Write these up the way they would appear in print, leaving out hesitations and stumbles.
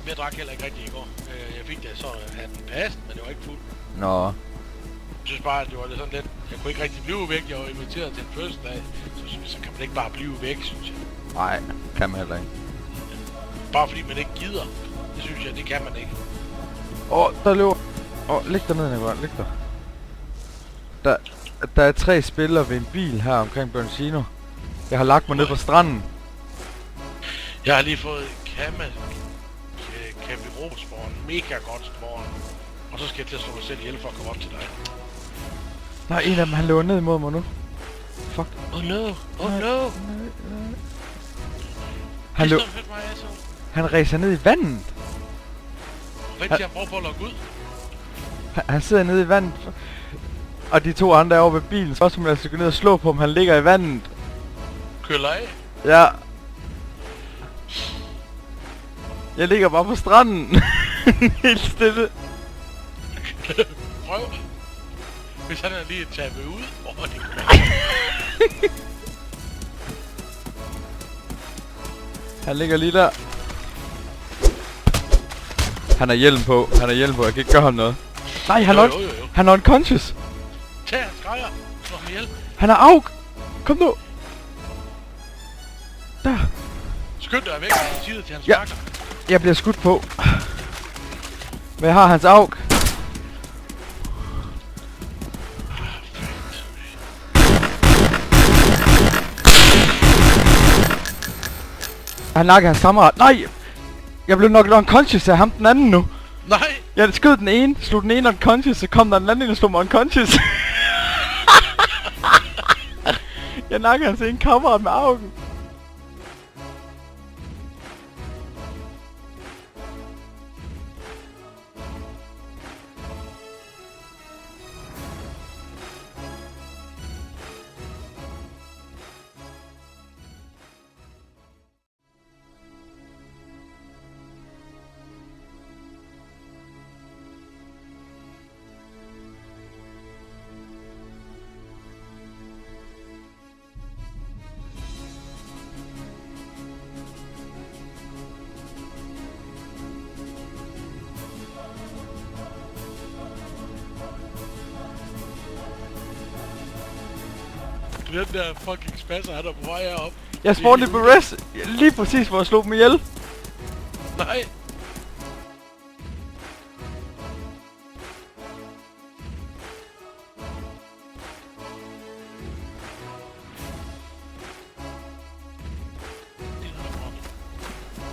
Jeg drak heller ikke rigtig i går. Jeg fik det så af den pas, men det var ikke fuld. Nå. Jeg synes bare, at det var lidt sådan lidt... Jeg kunne ikke rigtig blive væk. Jeg var inviteret til en fødselsdag. Så kan man ikke bare blive væk, synes jeg. Nej, kan man heller ikke. Bare fordi man ikke gider. Det synes jeg, det kan man ikke. Der løber... lig dernede, Nicolaj. Lig der. Der er 3 spillere ved en bil her omkring Bernardino. Jeg har lagt mig ned på stranden. Jeg har lige fået Cambi-Ro-spawn. Mega godt spawn. Og så skal jeg til at slå mig selv ihjel for at komme op til dig. Nej, en af dem, han løber ned imod mig nu. Fuck. Oh no. Oh no. Han ræser ned i vandet. Vent til at prøve på at lukke ud. Han sidder nede i vandet. Og de 2 andre er over ved bilen. Så må jeg gå ned og slå på ham. Han ligger i vandet. Køler af? Ja. Jeg ligger bare på stranden. Helt stille. Prøv. Hvis han er lige tabet ud. Det Han ligger lige der. Han har hjelm på. Jeg kan ikke gøre ham noget. Nej, han er unconscious. Tag hans grejer. Slå ham ihjel. Han er AUG. Kom nu. Der. Skynd dig væk fra side til hans marker. Jeg bliver skudt på. Men jeg har hans AUG. Han nakker hans kammerat. Nej! Jeg blev nok unconscious af ham den anden nu. Nej! Jeg skød den ene, slog den ene unconscious, så kom der den anden ind og slog mig unconscious. Jeg nakker hans ene kammerat med AUG'en. Den der fucking spasser, han er på vej herop. Jeg spawnede på res, lige præcis hvor jeg slog dem ihjel. Nej.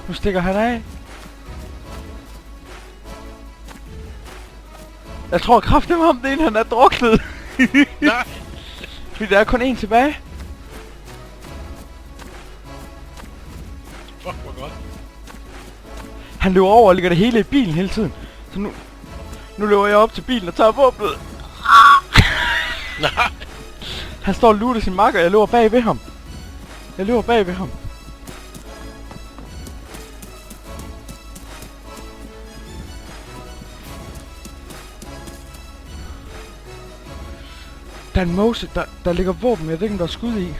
Nu stikker han af. Jeg tror kraftedeme ham, det ene han er druknet. Nej. Fordi der er kun én tilbage. Fuck, hvor godt. Han løber over og ligger det hele i bilen hele tiden. Så nu løber jeg op til bilen og tager våbnet. Nej. Han står og looter sin makker, og jeg løber bag ved ham. Der er en mose, der ligger våben, jeg ved ikke om der er skud i.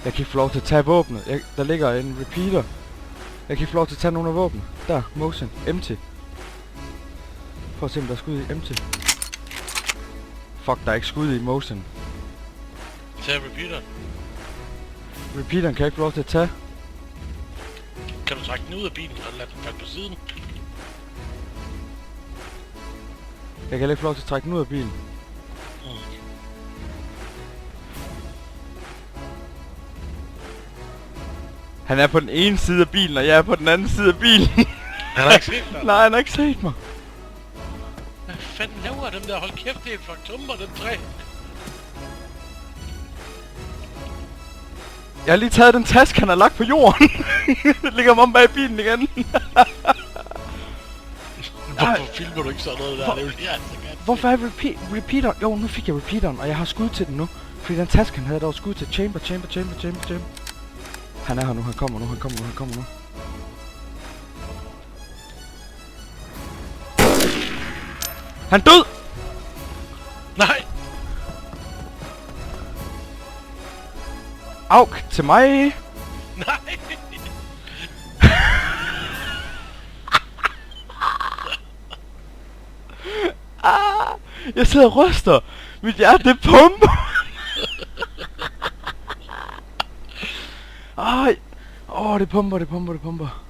Jeg kan ikke få lov til at tage våbnet. Der ligger en repeater. Jeg kan ikke få lov til at tage nogle af våbnet. Der, motion, empty. For at se om der er skud i, empty. Fuck, der er ikke skud i motion. Tag repeateren. Repeateren kan jeg ikke få lov til at tage. Kan du trække den ud af bilen og lade den falde på siden? Jeg kan heller ikke få lov til at trække den ud af bilen. Han er på den ene side af bilen, og jeg er på den anden side af bilen. Han har ikke set dig? Nej, han har ikke set mig. Hvad fanden laver dem der? Hold kæft, det er en faktummer, den træ. Jeg har lige taget den taske, han har lagt på jorden. Det ligger om bag bilen igen. Hvorfor filmer du ikke sådan noget der? Hvorfor er repeateren? Jo, nu fik jeg repeateren, og jeg har skud til den nu. Fordi den taske, han havde, der var skud til chamber. Han er her nu, han kommer nu. Han død! Nej! AUG til mig! Nej! Jeg sidder og ryster. Mit hjerte, det pumper. Ej. Det pumper.